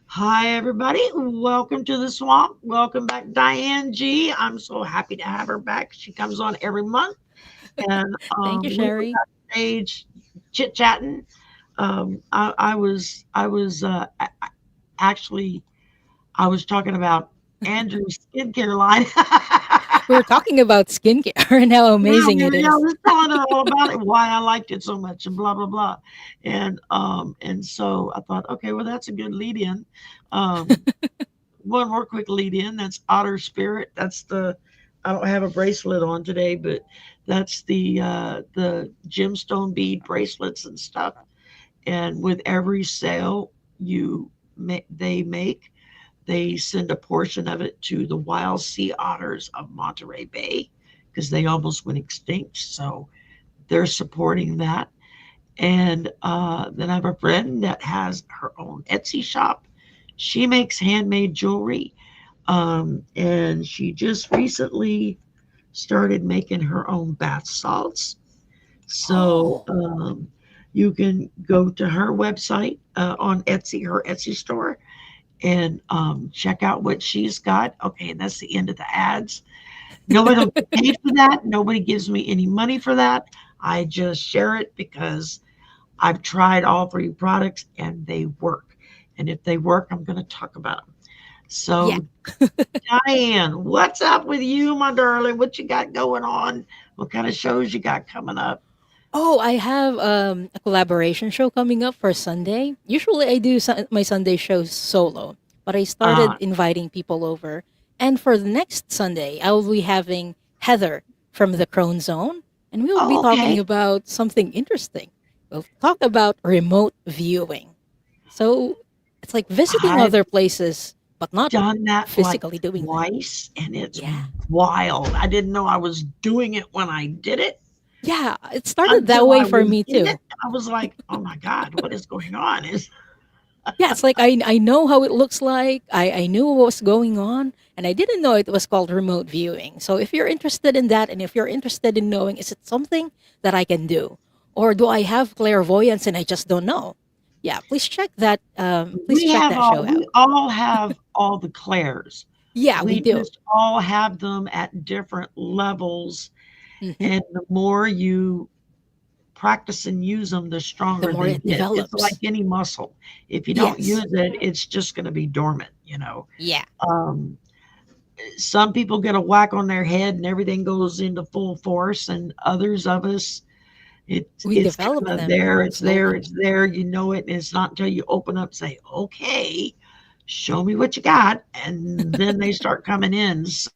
Hi, everybody. Welcome to the swamp. Welcome back, Diane G. I'm so happy to have her back. She comes on every month, and Thank you, we were Sherry. backstage chit chatting. I was actually I was talking about Andrew's skincare line. We were talking about skincare and how amazing it I is. was telling her all about it, why I liked it so much, and blah blah blah, and so I thought, okay, well that's a good lead in. Um, One more quick lead in. That's Otter Spirit. That's the. I don't have a bracelet on today, but that's the gemstone bead bracelets and stuff. And with every sale they make, they send a portion of it to the wild sea otters of Monterey Bay because they almost went extinct. So they're supporting that. And then I have a friend that has her own Etsy shop. She makes handmade jewelry, and she just recently started making her own bath salts. So Oh, you can go to her website on Etsy, her Etsy store, and check out what she's got. Okay, and that's the end of the ads. Nobody will get paid for that. Nobody gives me any money for that. I just share it because I've tried all three products and they work. And if they work, I'm going to talk about them. yeah. So, Diane, what's up with you, my darling? What you got going on? What kind of shows you got coming up? Oh, I have a collaboration show coming up for Sunday. Usually I do my Sunday shows solo, but I Uh, started inviting people over. And for the next Sunday, I will be having Heather from the Crone Zone, and we will be oh, talking okay. about something interesting. We'll talk about remote viewing. So it's like visiting I've other places, but not done that like physically doing that. twice and it's Yeah. wild. I didn't know I was doing it when I did it Yeah, it started that until way I for was me in it. too. I was like, oh my God, what is going on? Is Yeah, it's like I know how it looks like. I knew what was going on, and I didn't know it was called remote viewing. So if you're interested in that, and if you're interested in knowing, is it something that I can do, or do I have clairvoyance and I just don't know? Yeah, please check that. Please check that show we out. all have all the clairs. Yeah, we We do. just all have them at different levels. Hmm. And the more you practice and use them, the The stronger more they it get. It's like develops. any muscle. If you don't use Yes. it, it's just going to be dormant. Yeah. Um, some people get a whack on their head and everything goes into full force, and others of us, We it's develop kind of them there, it's there, slowly. it's there. You know it, and it's not until you open up, say, "Okay, show me what you got," and then they start coming in. So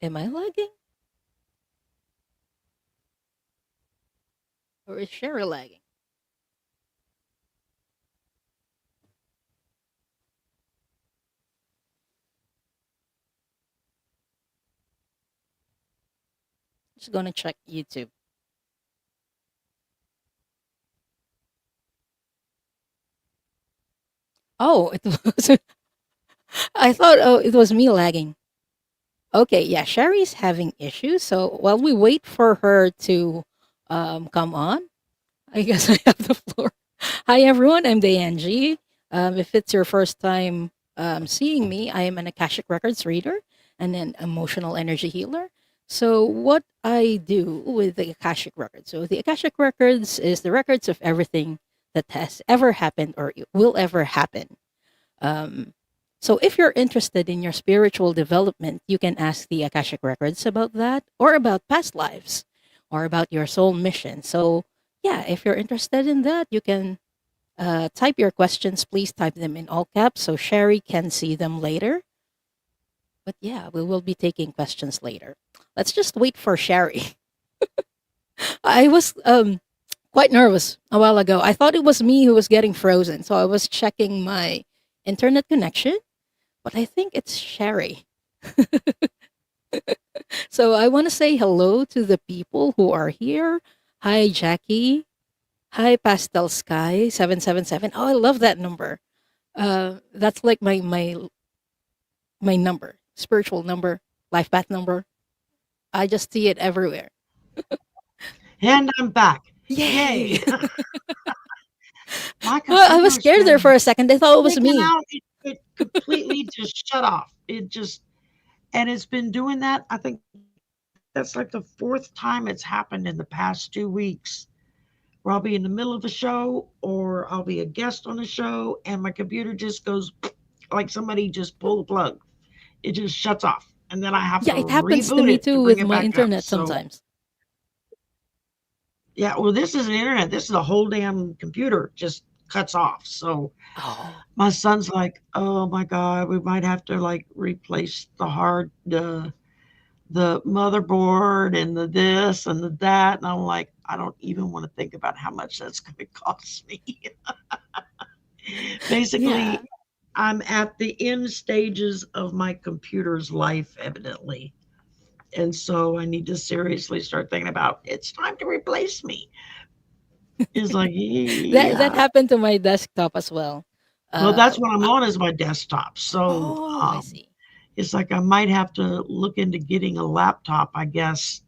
Am I lagging, or is Sherry lagging? Just gonna check YouTube. Oh, it was. I thought, oh, it was me lagging. Okay, yeah, Sherry's having issues. So while we wait for her to come on, I guess I have the floor. Hi, everyone. I'm Diane G. If it's your first time seeing me, I am an Akashic Records reader and an emotional energy healer. So, what I do with the Akashic Records? So, the Akashic Records is the records of everything that has ever happened or will ever happen. Um, so, if you're interested in your spiritual development, you can ask the Akashic Records about that, or about past lives, or about your soul mission. So, yeah, if you're interested in that, you can type your questions. Please type them in all caps so Sherry can see them later. But yeah, we will be taking questions later. Let's just wait for Sherry. I was quite nervous a while ago. I thought it was me who was getting frozen, so I was checking my internet connection, but I think it's Sherry. So I want to say hello to the people who are here. Hi, Jackie. Hi, Pastel Sky 777. Oh, I love that number. That's like my number, spiritual number, life path number. I just see it everywhere. And I'm back. Yay! Yay. My I was computer's scared there for been a second. I thought it was freaking me. out. It completely just shut off. And it's been doing that. I think that's like the fourth time it's happened in the past 2 weeks, where I'll be in the middle of a show or I'll be a guest on a show and my computer just goes like somebody just pulled the plug. It just shuts off. And then I have to Yeah, it happens to reboot me it to too bring with it my back up. internet So, sometimes. yeah, well, this is an internet. This is the whole damn computer just cuts off. So, Oh, my son's like, "Oh my God, we might have to like replace the motherboard and the this and the that." And I'm like, I don't even want to think about how much that's going to cost me. yeah. Basically, I'm at the end stages of my computer's life, evidently. And so I need to seriously start thinking about it's time to replace me. It's like, That yeah. happened to my desktop as well. Well, Uh, that's what I'm I- on is my desktop. So oh, I see. it's like I might have to look into getting a laptop, I guess,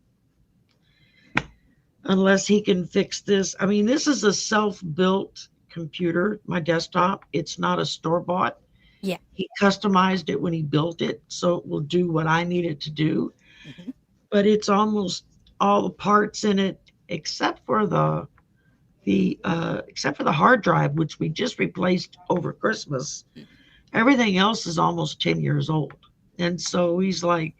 unless he can fix this. I mean, this is a self built computer, my desktop. It's not a store bought. Yeah. He customized it when he built it, so it will do what I need it to do. Hmm. But it's almost all the parts in it, except for the hard drive, which we just replaced over Christmas. Everything else is almost 10 years old, and so he's like,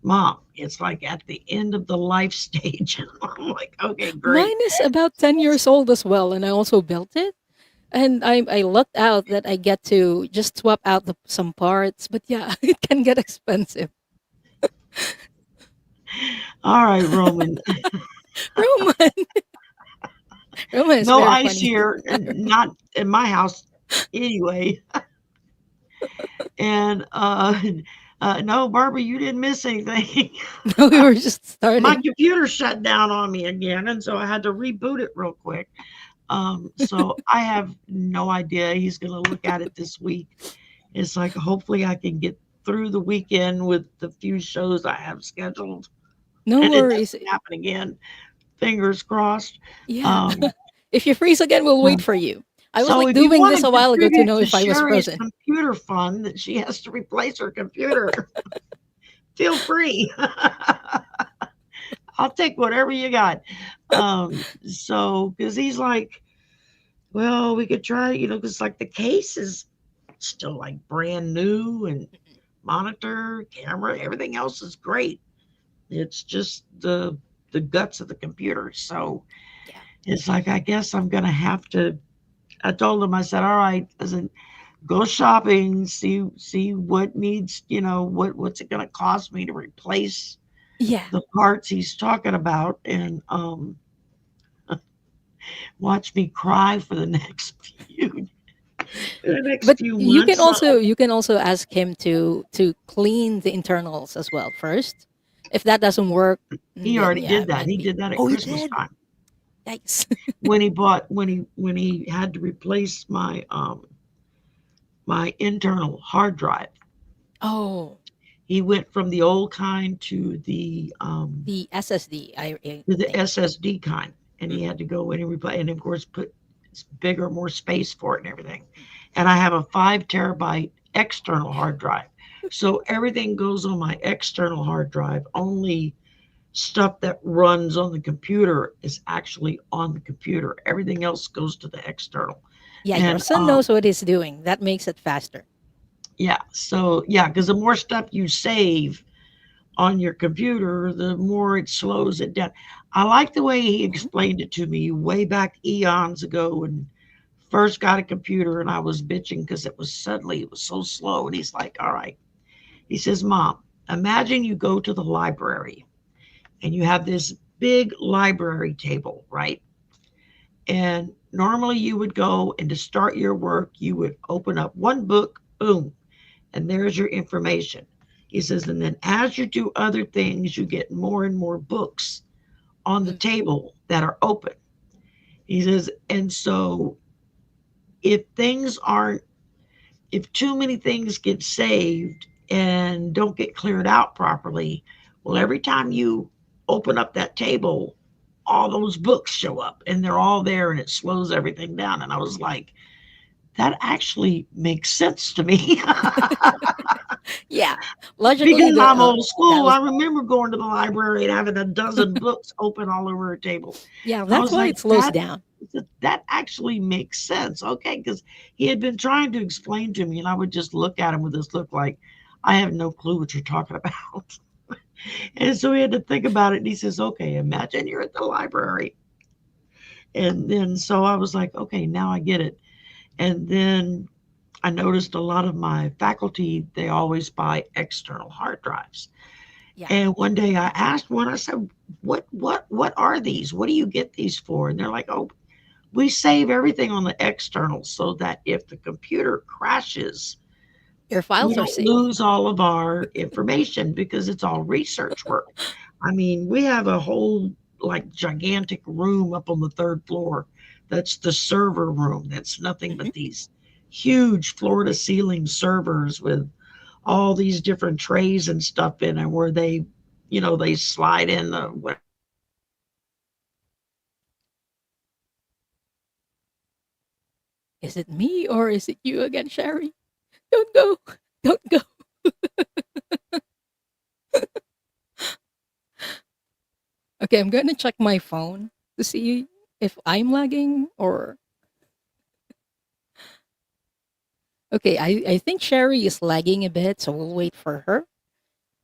"Mom, it's like at the end of the life stage." And I'm like, "Okay, great." Mine is about 10 years old as well, and I also built it. And I lucked out that I get to just swap out some parts. But yeah, it can get expensive. All right, Roman. Roman, Roman is No very ice funny. here, not in my house anyway. And no, Barbara, you didn't miss anything. No, we were just My starting. computer shut down on me again, and so I had to reboot it real quick. So I have no idea. He's going to look at it this week. It's like hopefully I can get through the weekend with the few shows I have scheduled, No and it worries. doesn't happen again. Fingers crossed. Yeah. Um, If you freeze again, we'll wait um, for you. I was so like if you doing want this to a while ago to contribute know to if I was Sherry's frozen. computer fund that she has to replace her computer, feel free. I'll take whatever you got. So because he's like, well, we could try, because like the case is still like brand new and monitor, camera, everything else is great. It's just the guts of the computer. So Yeah. it's like I guess I'm gonna have to. I told him, I said, all right, I said, go shopping, see what needs, what's it gonna cost me to replace Yeah. the parts he's talking about, and watch me cry for the next But months. you can also ask him to clean the internals as well first. If that doesn't work, He then already yeah, did it that. might He be. did that at Oh, you Christmas did? time Yikes. when he had to replace my internal hard drive. Oh, He went from the old kind to the the SSD, I to the think. SSD kind, and he Mm, had to go in and replace, and of course put bigger, more space for it and everything. And I have a 5 terabyte external yeah. hard drive, so everything goes on my external hard drive. Only stuff that runs on the computer is actually on the computer. Everything else goes to the external. Yeah, your And son knows what he's doing. That makes it faster. yeah, so yeah, because the more stuff you save on your computer, the more it slows it down. I like the way he Mhm. explained it to me way back eons ago when first got a computer and I was bitching because it was so slow. And he's like, all right. He says, Mom, imagine you go to the library and you have this big library table, right? And normally you would go and to start your work, you would open up one book, boom, and there's your information. He says, and then as you do other things, you get more and more books on the Mm. table that are open. He says, and so if things aren't, if too many things get saved and don't get cleared out properly, well, every time you open up that table, all those books show up and they're all there and it slows everything down. And I was like, that actually makes sense to me. Yeah, logically, Because I'm old that school, was I remember going to the library and having a dozen books open all over a table. yeah. I That's was why like, it slows down. that actually makes sense. Okay, because he had been trying to explain to me, and I would just look at him with this look like, I have no clue what you're talking about. And so he had to think about it. And he says, okay, imagine you're at the library. And then so I was like, okay, now I get it. And then I noticed a lot of my faculty, they always buy external hard drives. Yeah. And one day I asked one, I said, what are these? What do you get these for? And they're like, oh, we save everything on the external so that if the computer crashes, Your we files are don't safe. lose all of our information because it's all research work. I mean, we have a whole like gigantic room up on the third floor. That's the server room. That's nothing Mhm. but these huge floor to ceiling servers with all these different trays and stuff in it where they, they slide in the whatever files and stuff. And Is it me or is it you again, Sherry? Don't go. Don't go. Okay, I'm gonna check my phone to see if I'm lagging or okay. I think Sherry is lagging a bit, so we'll wait for her.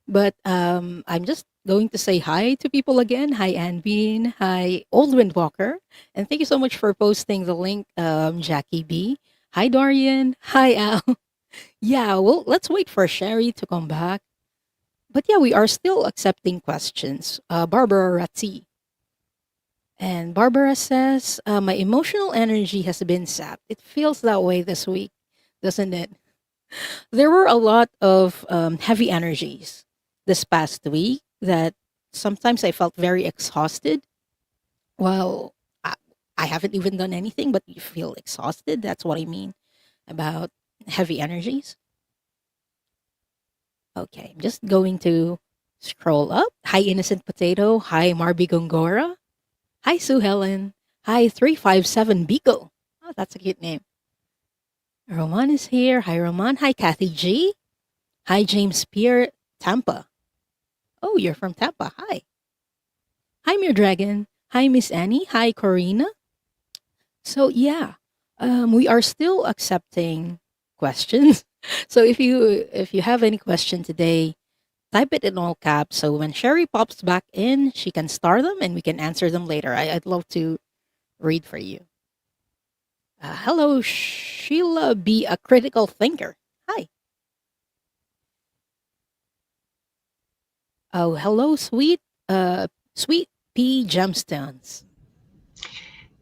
But I'm just going to say hi to people again. Hi, Ann Bean. Hi, Old Windwalker. And thank you so much for posting the link, Jackie B. Hi, Dorian. Hi, Al. Yeah, well, let's wait for Sherry to come back. But yeah, we are still accepting questions. Barbara Ratti. And Barbara says, my emotional energy has been sapped. It feels that way this week, doesn't it? There were a lot of heavy energies this past week that sometimes I felt very exhausted. Well, I, I haven't even done anything, but you feel exhausted. That's what I mean about heavy energies. Okay, I'm just going to scroll up. Hi, Innocent Potato. Hi, Marby Gongora. Hi, Sue Helen. Hi, 357 Biko. Oh, that's a cute name. Roman is here. Hi, Roman. Hi, Kathy G. Hi, James Pierre, Tampa. Oh, you're from Tampa. Hi. Hi, Mere Dragon. Hi, Miss Annie. Hi, Corina. So, yeah, we are still accepting questions. So if you have any question today, type it in all caps. So when Sherry pops back in, she can star them and we can answer them later. I'd love to read for you. Hello, Sheila. Be a critical thinker. Hi. Oh, hello, sweet pea gemstones.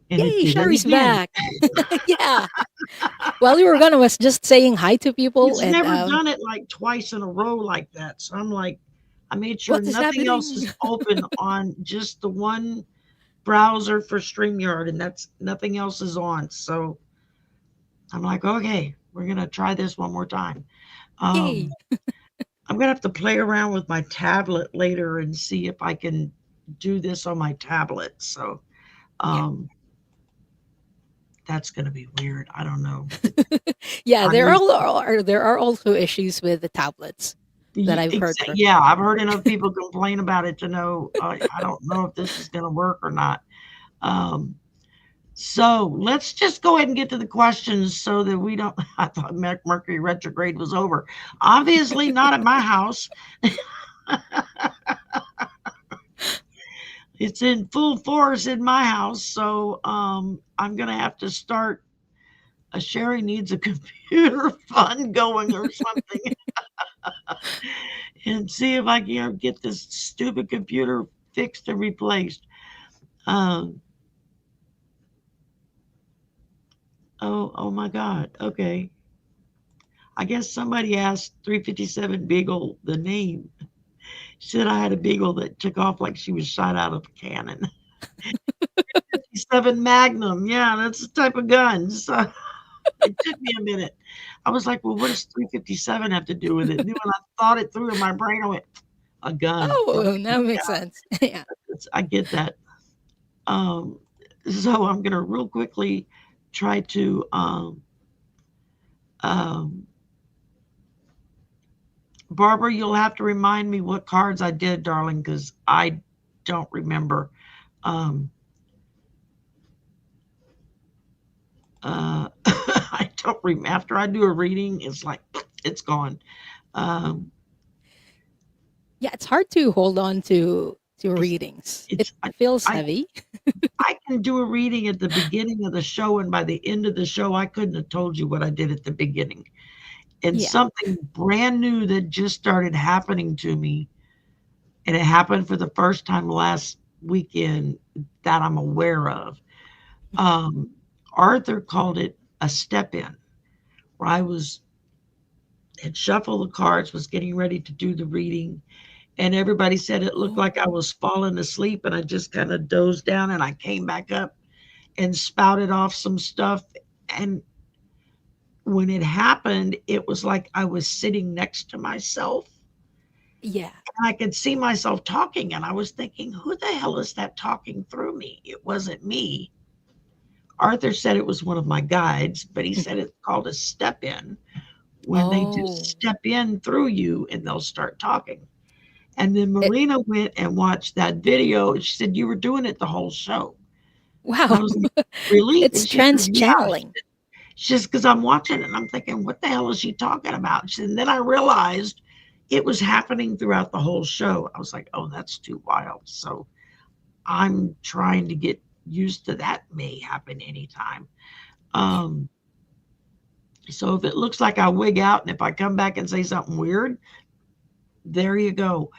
it Yay, did it Sherry's again. back. Yeah. While we were gone, I was just saying hi to people It's and never done it like twice in a row like that. So I'm like, I made sure what is nothing else happening? is open on just the one browser for StreamYard, and that's nothing else is on. So I'm like, okay, we're gonna try this one more time. Yay. Um, I'm gonna have to play around with my tablet later and see if I can do this on my tablet. So Yeah. um, that's gonna be weird. I don't know. Yeah, I'm used. there are also issues with the tablets that I've heard from. Yeah, I've heard enough people complain about it to know. I don't know if this is gonna work or not. Um, so let's just go ahead and get to the questions so that we don't. I thought Mercury retrograde was over. Obviously, not at my house. It's in full force in my house. So I'm going to have to start. A Sherry needs a computer fund going or something and see if I can get this stupid computer fixed and replaced. Um, oh my God. Okay. I guess somebody asked 357 Beagle the name. She said I had a beagle that took off like she was shot out of a cannon. 57 Magnum. Yeah, that's the type of gun. So it took me a minute. I was like, well, what does 357 have to do with it? And then when I thought it through in my brain, I went, a gun. Oh, Okay, that makes yeah, sense. Yeah. I get that. Um, so I'm going to real quickly try to um, Barbara, you'll have to remind me what cards I did, darling, because I don't remember. Um, I don't remember. After I do a reading, it's like it's gone. Um, Yeah, it's hard to hold on to it's readings. It it's feels I heavy. I can do a reading at the beginning of the show, and by the end of the show, I couldn't have told you what I did at the beginning. And Yeah. something brand new that just started happening to me, and it happened for the first time last weekend that I'm aware of. Um, Arthur called it a step in, where I was had shuffled the cards, was getting ready to do the reading, and everybody said it looked like I Oh, was falling asleep, and I just kind of dozed down, and I came back up and spouted off some stuff. And when it happened, it was like I was sitting next to myself yeah. and I could see myself talking. And I was thinking, who the hell is that talking through me? It wasn't me. Arthur said it was one of my guides, but he said Mhm. it's called a step in when they just Oh, step in through you and they'll start talking. And then it, Marina went and watched that video. She said, you were doing it the whole show. And wow. I was like, really? And It's she said, trans yeah. channeling. Just because I'm watching it and I'm thinking, what the hell is she talking about? And then I realized it was happening throughout the whole show. I was like, oh, that's too wild. So I'm trying to get used to that may happen anytime. Yeah. Um, so if it looks like I wig out and if I come back and say something weird, there you go.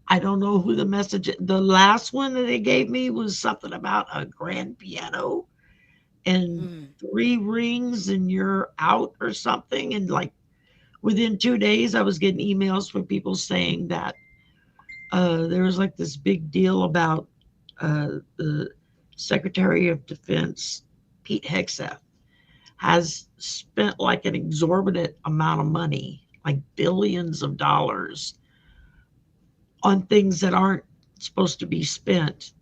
I don't know who the message. The last one that they gave me was something about a grand piano and Mm. 3 rings and you're out or something. And like within 2 days, I was getting emails from people saying that there was like this big deal about the Secretary of Defense, Pete Hegseth, has spent like an exorbitant amount of money, like billions of dollars, on things that aren't supposed to be spent,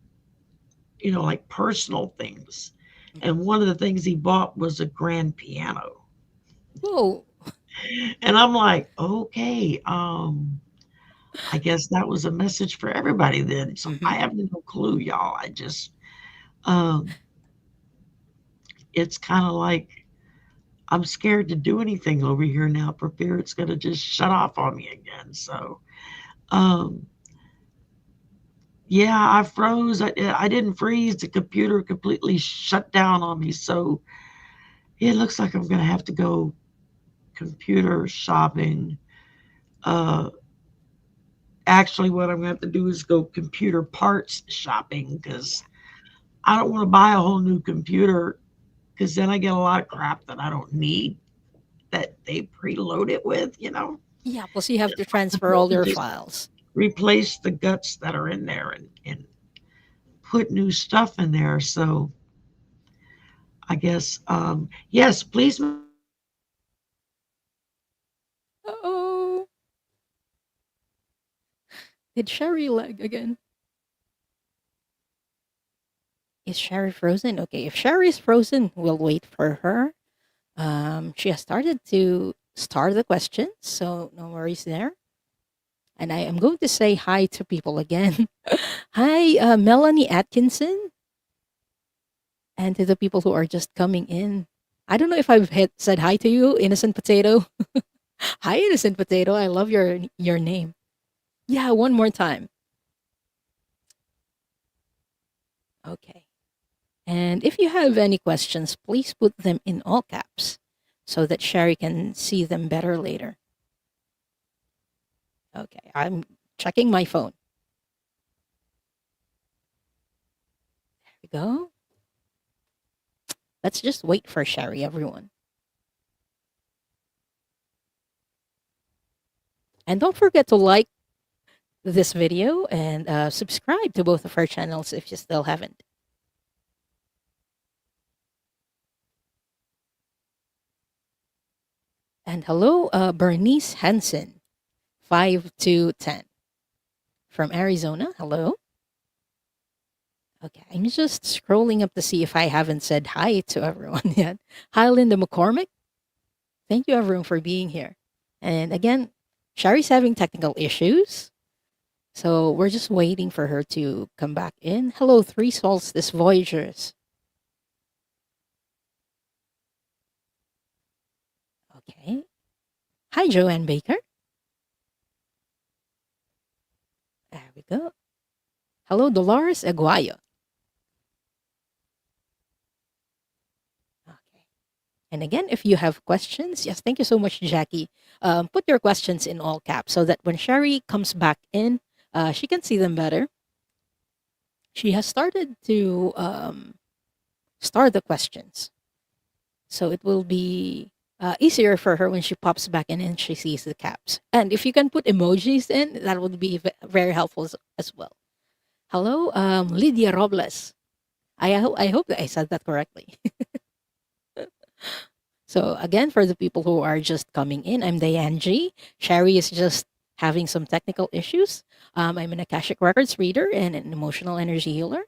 like personal things. Mhm. And one of the things he bought was a grand piano. Whoa. And I'm like, okay, I guess that was a message for everybody then. So Hmm. I have no clue, y'all. I just, um, it's kind of like I'm scared to do anything over here now for fear it's going to just shut off on me again. So, um, yeah, I froze. I didn't freeze. The computer completely shut down on me. So it looks like I'm going to have to go computer shopping. Uh, Actually, what I'm going to have to do is go computer parts shopping because Yeah. I don't want to buy a whole new computer because then I get a lot of crap that I don't need that they preload it with. Yeah. Plus, you have to I transfer prefer all to your just files. replace the guts that are in there and put new stuff in there. So I guess, yes, please. Oh, did Sherry lag again? Is Sherry frozen? Okay, if Sherry's frozen, we'll wait for her. She has started to start the questions, so no worries there. And I am going to say hi to people again. Hi, Melanie Atkinson, and to the people who are just coming in. I don't know if I've said hi to you, Innocent Potato. Hi, Innocent Potato. I love your name. Yeah, one more time. Okay. And if you have any questions, please put them in all caps so that Sherry can see them better later. Okay, I'm checking my phone. There we go. Let's just wait for Sherry, everyone. And don't forget to like this video and subscribe to both of our channels if you still haven't. And hello, Bernice Hansen, 5 to 10 from Arizona. Hello. Okay, I'm just scrolling up to see if I haven't said hi to everyone yet. Hi, Linda McCormick. Thank you, everyone, for being here. And again, Shari's having technical issues. So we're just waiting for her to come back in. Hello, Three Solstice Voyagers. Okay. Hi, Joanne Baker. There we go. Hello, Dolores Aguayo. Okay. And again, if you have questions, yes, thank you so much, Jackie. Put your questions in all caps so that when Shari comes back in, she can see them better. She has started to start the questions. So it will be easier for her when she pops back in and she sees the caps. And if you can put emojis in, that would be very helpful as well. Hello, Lydia Robles. I hope that I said that correctly. So again, for the people who are just coming in, I'm Diane G. Shari is just having some technical issues. I'm an Akashic Records reader and an emotional energy healer.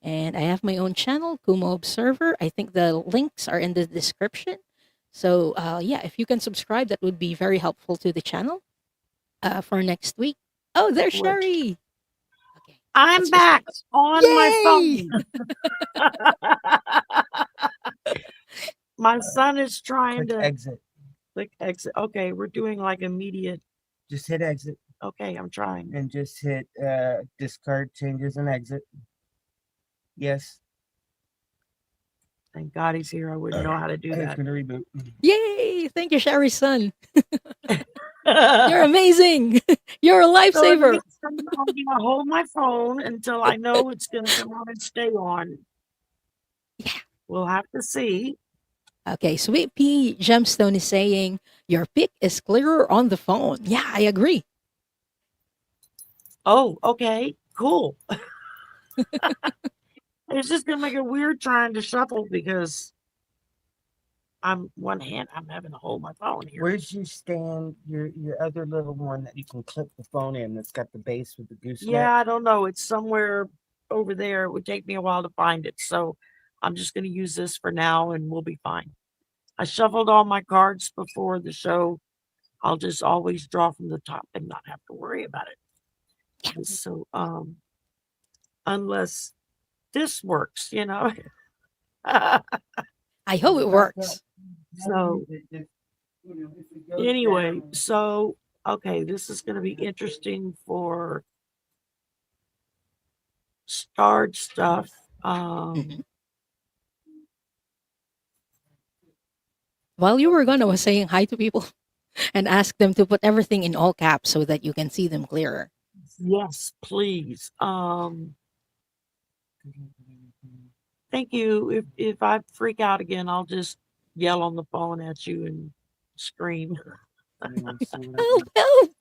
And I have my own channel, Kumo Observer. I think the links are in the description. So yeah, if you can subscribe, that would be very helpful to the channel for next week. Oh, there's Which Shari. Okay, I'm let's just back on my yay! phone. My son is trying Click to exit. click exit. Okay, we're doing like immediate. Just hit exit Okay, I'm trying. and just hit discard changes and exit. Yes. Thank God he's here. I wouldn't know how to do It's that. gonna reboot. Yay! Thank you, Shari's son. You're amazing. You're a lifesaver. So I'm gonna hold my phone until I know it's gonna come on and stay on. Yeah. We'll have to see. Okay, Sweet Pea Gemstone is saying your pic is clearer on the phone. Yeah, I agree. Oh, okay, cool. It's just gonna make it weird trying to shuffle because I'm having to hold my phone here. Where's your stand? Your other little one that you can clip the phone in that's got the base with the gooseneck? Yeah, I don't know. It's somewhere over there. It would take me a while to find it. So I'm just gonna use this for now and we'll be fine. I shuffled all my cards before the show. I'll just always draw from the top and not have to worry about it. So unless this works, you know. I hope it works. So anyway, so okay, this is going to be interesting for starred stuff. Mhm. While you were gone, I was saying hi to people and ask them to put everything in all caps so that you can see them clearer. Yes, please. Thank you. If I freak out again, I'll just yell on the phone at you and scream. Oh, help!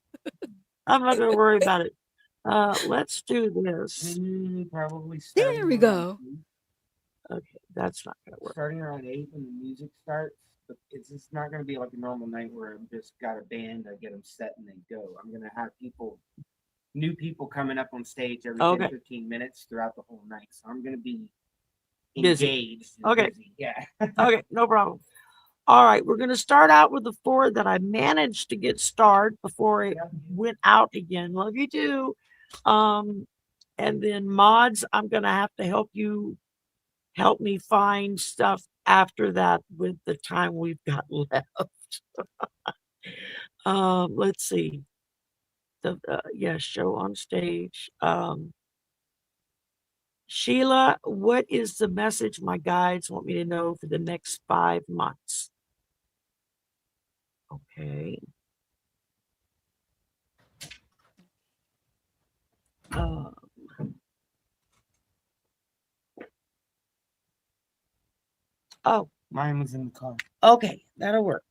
I'm not going to worry about it. Let's do this. Probably There we go. Okay, that's not going to work. Starting around 8 when the music starts, but it's just not going to be like a normal night where I've just got a band, I get them set and they go. I'm going to have new people coming up on stage every 10, 15 minutes throughout the whole night. So I'm going to be engaged. Okay. Busy. Yeah. Okay, no problem. All right, we're going to start out with the 4 that I managed to get started before it went out again. Love you too. And then mods, I'm going to have to help me find stuff after that with the time we've got left. Let's see. Show on stage. Sheila, what is the message my guides want me to know for the next 5 months? Okay. Oh, mine was in the car. Okay, that'll work.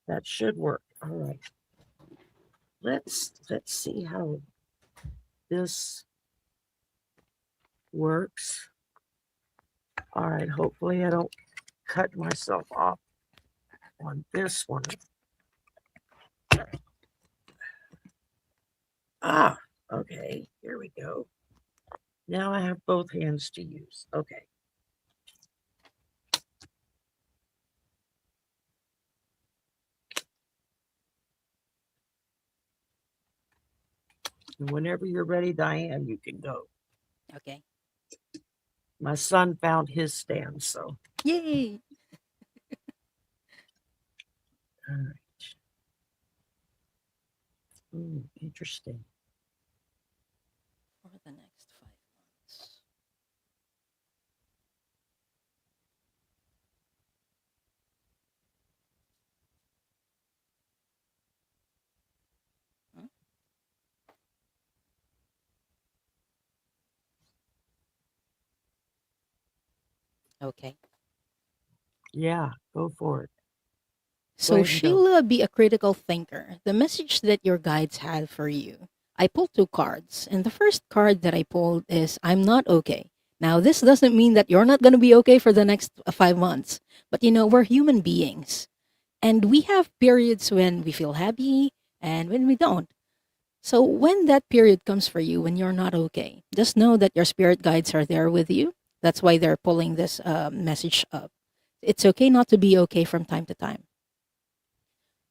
That should work. All right. Let's see how this works. All right. Hopefully I don't cut myself off on this one. Ah, okay. Here we go. Now I have both hands to use. Okay. And whenever you're ready, Diane, you can go. Okay. My son found his stand, so. Yay! All right. Interesting. For the next 5 months. Hmm? Okay. Yeah, go for it. So, ahead and go. Sheila, be a critical thinker. The message that your guides had for you. I pulled two cards, and the first card that I pulled is I'm not okay. Now, this doesn't mean that you're not going to be okay for the next 5 months, but we're human beings, and we have periods when we feel happy and when we don't. So, when that period comes for you, when you're not okay, just know that your spirit guides are there with you. That's why they're pulling this message up. It's okay not to be okay from time to time.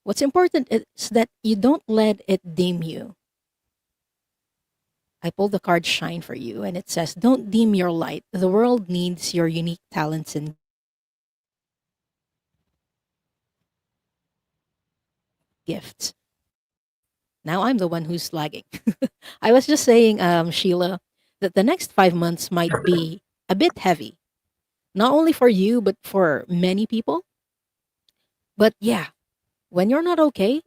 What's important is that you don't let it dim you. I pulled the card Shine for you, and it says, don't dim your light. The world needs your unique talents and gifts. Now I'm the one who's lagging. I was just saying, Sheila, that the next 5 months might be a bit heavy, not only for you, but for many people. But yeah, when you're not okay,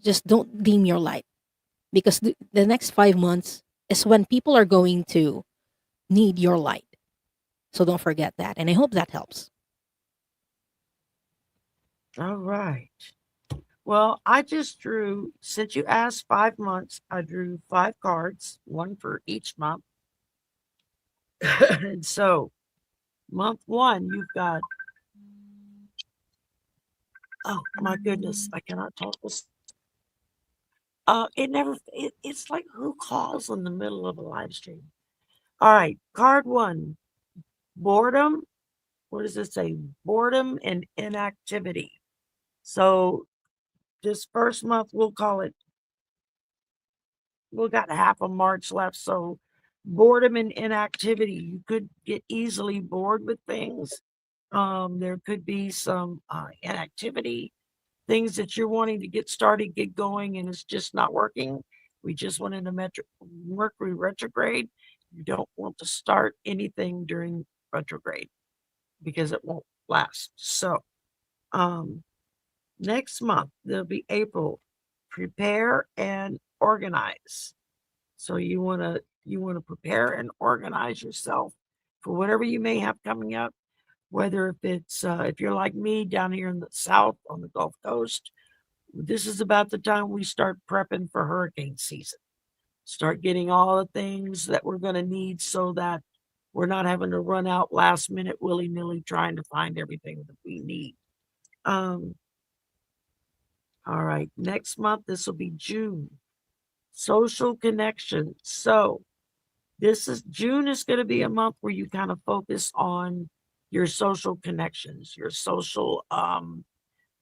just don't dim your light because the next 5 months is when people are going to need your light. So don't forget that. And I hope that helps. All right. Well, I just drew, since you asked 5 months, I drew 5 cards, one for each month. And so, month one, you've got, oh my goodness, I cannot talk this. It's like who calls in the middle of a live stream? All right, card one, boredom. What does it say? Boredom and inactivity. So this first month, we'll call it, we've got half of March left. So boredom and inactivity. You could get easily bored with things. There could be some inactivity, things that you're wanting to get started, get going, and it's just not working. We just went into Mercury retrograde. You don't want to start anything during retrograde because it won't last. So, next month, there'll be April. Prepare and organize. So you want to prepare and organize yourself for whatever you may have coming up. Whether if you're like me down here in the South on the Gulf Coast, this is about the time we start prepping for hurricane season. Start getting all the things that we're going to need so that we're not having to run out last minute willy nilly trying to find everything that we need. All right, next month, this will be June. Social connection. So June is going to be a month where you kind of focus on your social connections, your social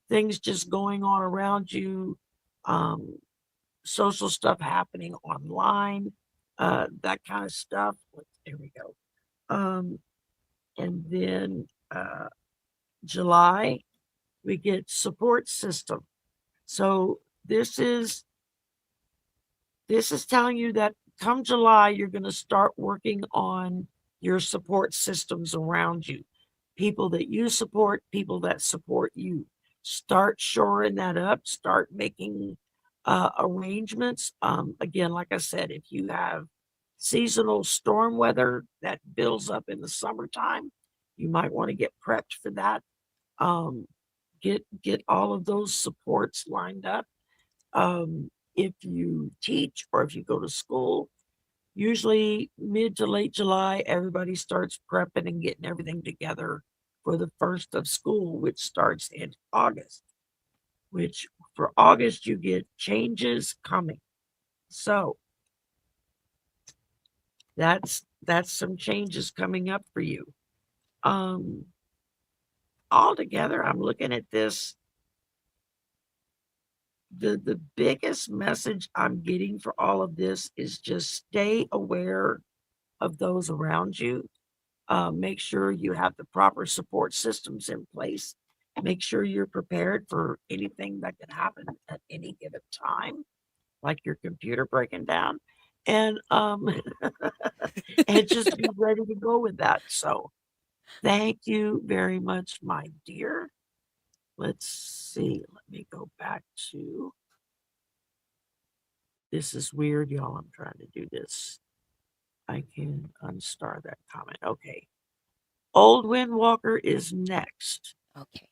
things just going on around you, social stuff happening online, that kind of stuff. There we go. And then July, we get support system. So this is telling you that come July, you're going to start working on your support systems around you. People that you support, people that support you. Start shoring that up, start making arrangements. Again, like I said, if you have seasonal storm weather that builds up in the summertime, you might want to get prepped for that. Get all of those supports lined up. If you teach or if you go to school, usually mid to late July, everybody starts prepping and getting everything together for the first of school, which starts in August. Which for August, you get changes coming. So that's some changes coming up for you. Um, Altogether, I'm looking at this. The biggest message I'm getting for all of this is just stay aware of those around you. Make sure you have the proper support systems in place. Make sure you're prepared for anything that can happen at any given time, like your computer breaking down, and and just be ready to go with that. So, thank you very much, my dear. Let's see. Let me go back to. This is weird, y'all. I'm trying to do this. I can unstar that comment. Okay. Old Windwalker is next. Okay.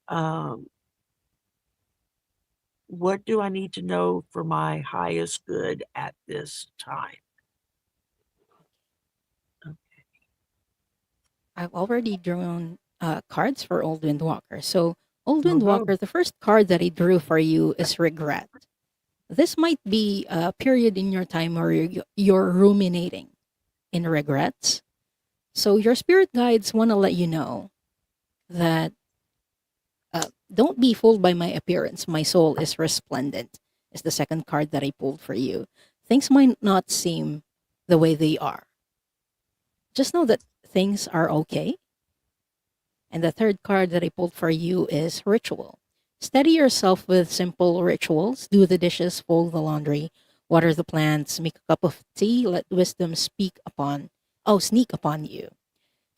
Um, what do I need to know for my highest good at this time? I've already drawn cards for Old Windwalker. So, Old Go, go. Windwalker, the first card that I drew for you is regret. This might be a period in your time where you're ruminating in regrets. So, your spirit guides want to let you know that don't be fooled by my appearance. My soul is resplendent, is the second card that I pulled for you. Things might not seem the way they are. Just know that things are okay. And the third card that I pulled for you is ritual. Steady yourself with simple rituals. Do the dishes, fold the laundry, water the plants, make a cup of tea, let wisdom sneak upon you.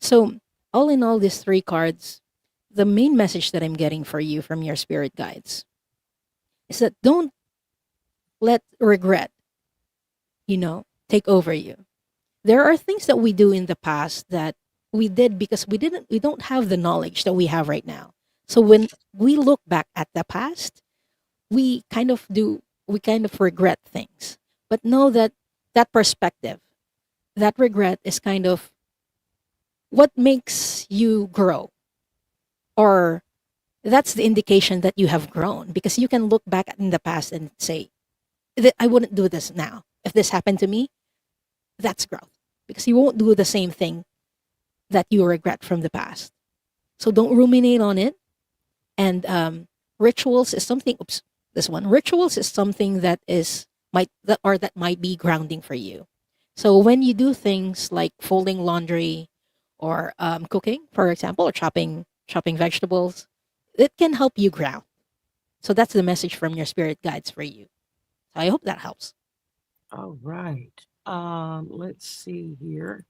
So, all in all, these three cards, the main message that I'm getting for you from your spirit guides is that don't let regret, take over you. There are things that we do in the past that we did because we don't have the knowledge that we have right now. So when we look back at the past, we kind of regret things. But know that that perspective, that regret is kind of what makes you grow, or that's the indication that you have grown, because you can look back in the past and say that I wouldn't do this now. If this happened to me, that's growth, because you won't do the same thing that you regret from the past. So don't ruminate on it. And rituals is something. Oops, this one. Rituals is something that might be grounding for you. So when you do things like folding laundry, or cooking, for example, or chopping vegetables, it can help you ground. So that's the message from your spirit guides for you. So I hope that helps. All right. Let's see here.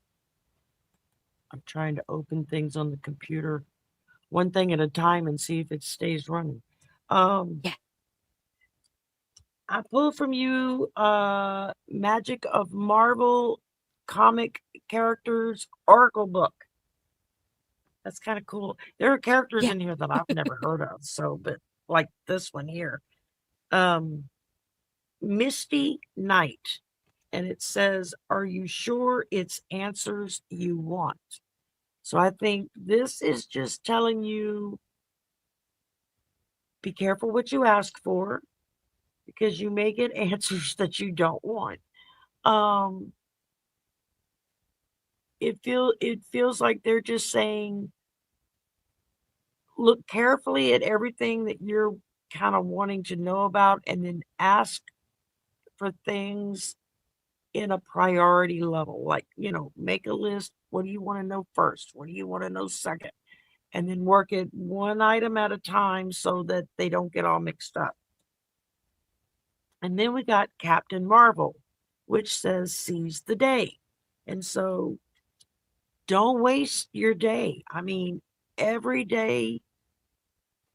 I'm trying to open things on the computer one thing at a time and see if it stays running. Yeah. I pulled from you Magic of Marvel comic characters Oracle book. That's kind of cool. There are characters Yeah. in here that I've never heard of, so but like this one here. Misty Night. And it says, "Are you sure it's answers you want?" So I think this is just telling you be careful what you ask for, because you may get answers that you don't want. Um, it feels like they're just saying, look carefully at everything that you're kind of wanting to know about, and then ask for things in a priority level. Like, make a list. What do you want to know first? What do you want to know second? And then work it one item at a time so that they don't get all mixed up. And then we got Captain Marvel, which says seize the day. And so don't waste your day. I mean, every day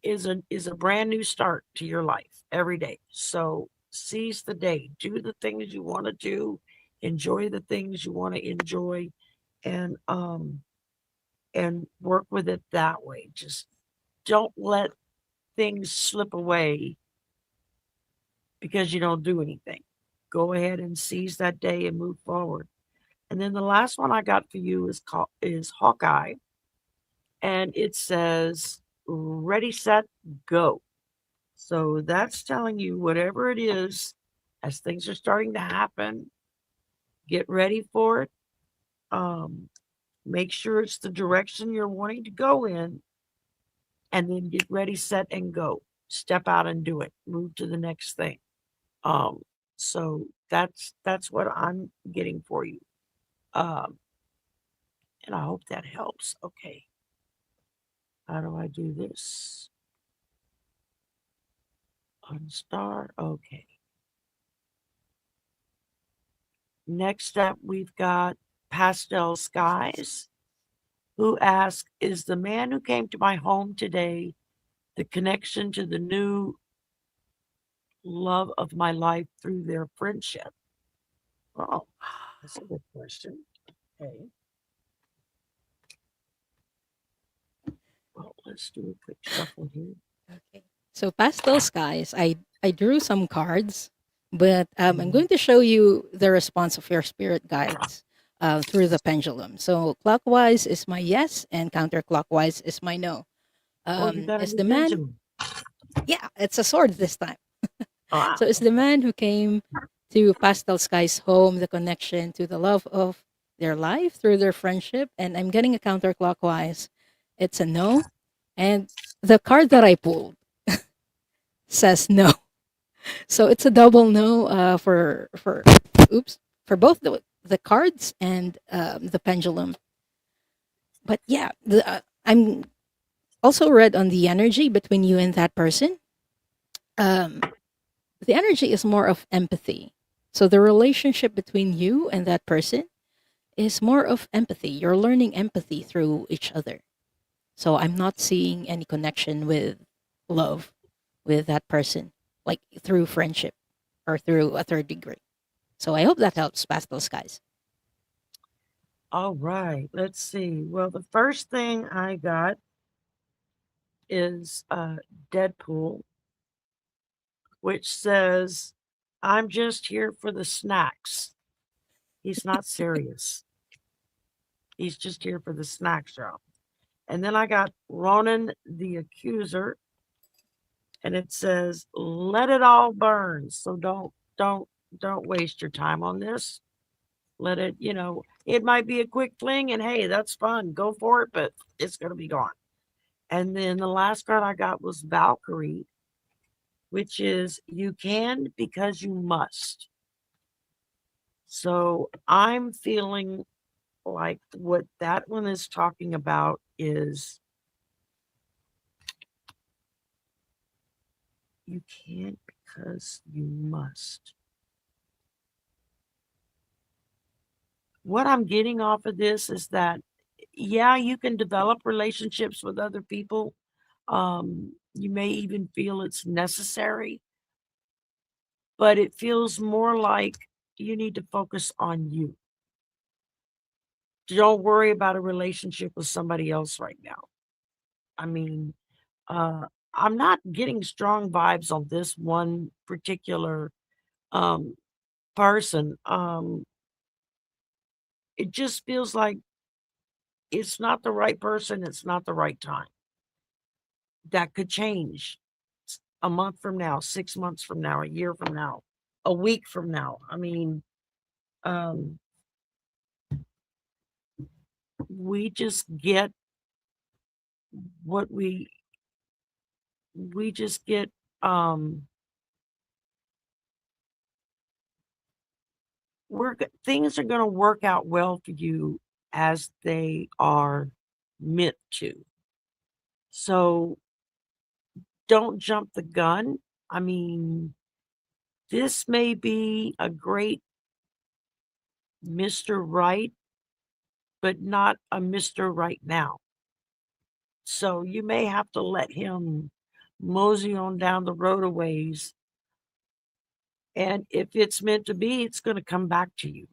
is a brand new start to your life every day. So seize the day. Do the things you want to do. Enjoy the things you want to enjoy, and work with it that way. Just don't let things slip away because you don't do anything. Go ahead and seize that day and move forward. And then the last one I got for you is Hawkeye, and it says ready, set, go. So that's telling you whatever it is, as things are starting to happen, get ready for it. Um, Make sure it's the direction you're wanting to go in, and then get ready, set, and go. Step out and do it. Move to the next thing. Um, so that's what I'm getting for you. Um, and I hope that helps. Okay. How do I do this? Unstar. Okay. Next up, we've got Pastel Skies, who asks, is the man who came to my home today the connection to the new love of my life through their friendship? Oh, that's a good question. Okay. Well, let's do a quick shuffle here. Okay. So pastel skies, I drew some cards, but I'm Mhm. going to show you the response of your spirit guides through the pendulum. So clockwise is my yes, and counterclockwise is my no. Oh, you got a Is new the man? pendulum. Yeah, it's a sword this time. Ah, So is the man who came to pastel skies home the connection to the love of their life through their friendship? And I'm getting a counterclockwise. It's a no. And the card that I pulled says no. So it's a double no for oops for both the cards and the pendulum. But yeah, I'm also read on the energy between you and that person. Um, the energy is more of empathy. So the relationship between you and that person is more of empathy. You're learning empathy through each other. So I'm not seeing any connection with love with that person, like through friendship or through a third degree. So I hope that helps, Pastel Skies. all right. Let's see. Well, the first thing I got is Deadpool, which says, I'm just here for the snacks. He's not serious. He's just here for the snack shop. And then I got Ronan the Accuser, and it says, let it all burn. So don't waste your time on this. Let it, it might be a quick fling, and hey, that's fun. Go for it, but it's gonna be gone. And then the last card I got was Valkyrie, which is you can because you must. So I'm feeling like what that one is talking about is you can't because you must. What I'm getting off of this is that, yeah, you can develop relationships with other people. You may even feel it's necessary, but it feels more like you need to focus on you. Don't worry about a relationship with somebody else right now. I mean, uh, I'm not getting strong vibes on this one particular um, person. It just feels like it's not the right person. It's not the right time. That could change a month from now, 6 months from now, a year from now, a week from now. I mean, um, we just get what we just get um things are going to work out well for you as they are meant to. So don't jump the gun. I mean, this may be a great Mr. Right, but not a Mr. Right now. So you may have to let him mosey on down the road a ways. And if it's meant to be, it's going to come back to you.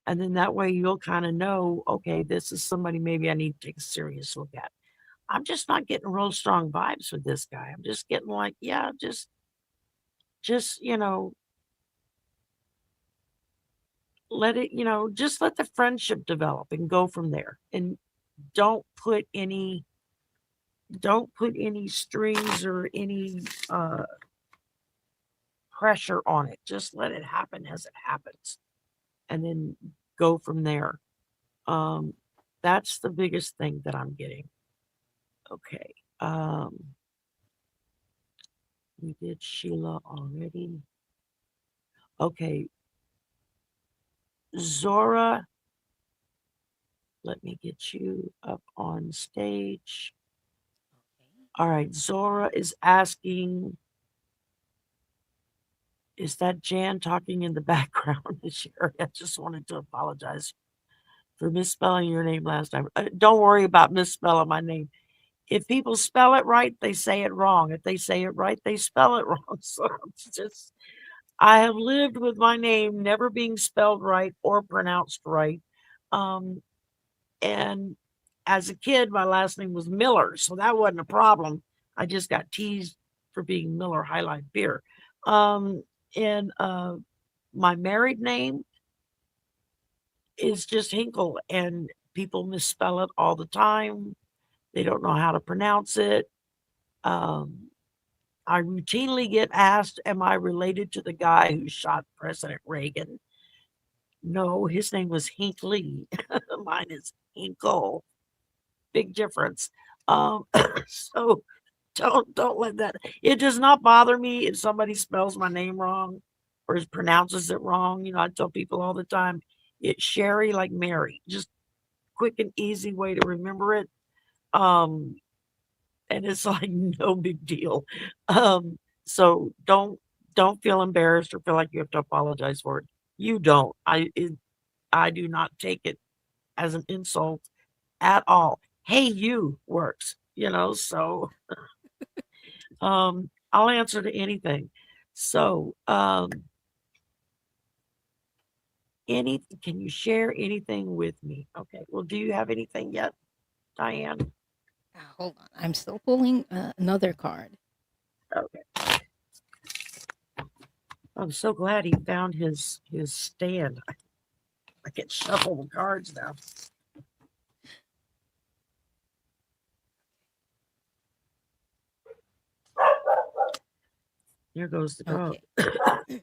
And then that way you'll kind of know, okay, this is somebody maybe I need to take a serious look at. I'm just not getting real strong vibes with this guy. I'm just getting like, yeah, just just, let it, just let the friendship develop and go from there. And don't put any strings or any pressure on it. Just let it happen as it happens, and then go from there. That's the biggest thing that I'm getting. Okay. We did Sheila already. Okay. Zora, let me get you up on stage. All right. Zora is asking, is that Jan talking in the background? Sherry, I just wanted to apologize for misspelling your name last time. Don't worry about misspelling my name. If people spell it right, they say it wrong. If they say it right, they spell it wrong. So it's just, I have lived with my name never being spelled right or pronounced right. And as a kid, my last name was Miller, so that wasn't a problem. I just got teased for being Miller High Life Beer. And my married name is just Hinkle, and people misspell it all the time. They don't know how to pronounce it. I routinely get asked, am I related to the guy who shot President Reagan? No, his name was Hinckley. Mine is Hinkle. Big difference. So don't let that. It does not bother me if somebody spells my name wrong or pronounces it wrong. I tell people all the time, it's Sherry like Mary. Just quick and easy way to remember it. And it's like no big deal. So don't feel embarrassed or feel like you have to apologize for it. You don't. I do not take it as an insult at all. Hey, you works, so I'll answer to anything. So can you share anything with me? Okay. Well, do you have anything yet, Diane? Hold on. I'm still pulling another card. Okay. I'm so glad he found his stand. I can shuffle the cards now. There goes the dog. Okay.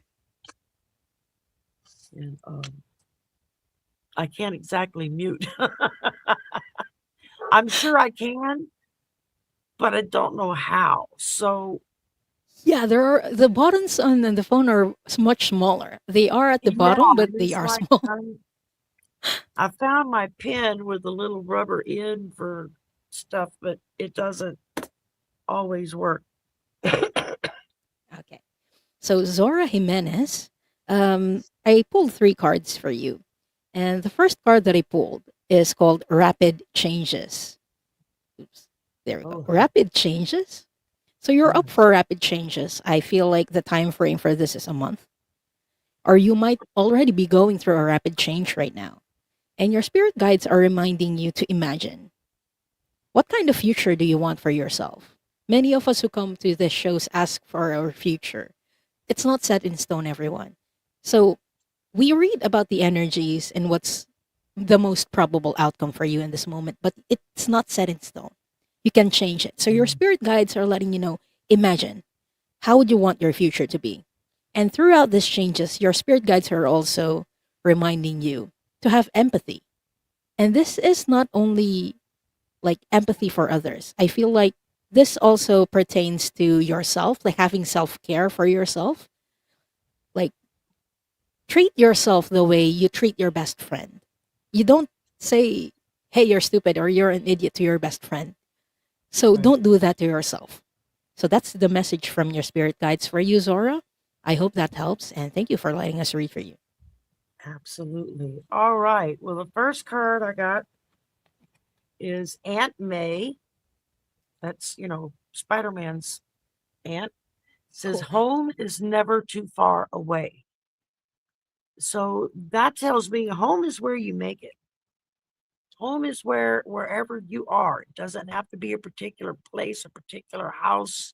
And I can't exactly mute. I'm sure I can, but I don't know how. So Yeah, the buttons on the phone are much smaller. They are at the yeah, bottom, but they it's are like small. I found my pen with a little rubber end for stuff, but it doesn't always work. Okay. So Zora Jimenez, I pulled 3 cards for you. And the first card that I pulled is called Rapid Changes. Oops. There we go. Oh, Rapid Changes. So you're up for rapid changes. I feel like the time frame for this is a month. Or you might already be going through a rapid change right now. And your spirit guides are reminding you to imagine, what kind of future do you want for yourself? Many of us who come to this shows ask for our future. It's not set in stone, everyone. So we read about the energies and what's the most probable outcome for you in this moment, but it's not set in stone. You can change it. So your spirit guides are letting you know, imagine, how would you want your future to be? And throughout these changes, your spirit guides are also reminding you to have empathy. And this is not only like empathy for others. I feel like this also pertains to yourself, like having self care for yourself. Like, treat yourself the way you treat your best friend. You don't say, hey, you're stupid or you're an idiot to your best friend. So Right. don't do that to yourself. So that's the message from your spirit guides for you, Zora. I hope that helps. And thank you for letting us read for you. absolutely. All right. Well, the first card I got is Aunt May. That's, Spider-Man's aunt. Says, Cool. home is never too far away. So that tells me home is where you make it. Home is wherever you are. It doesn't have to be a particular place, a particular house.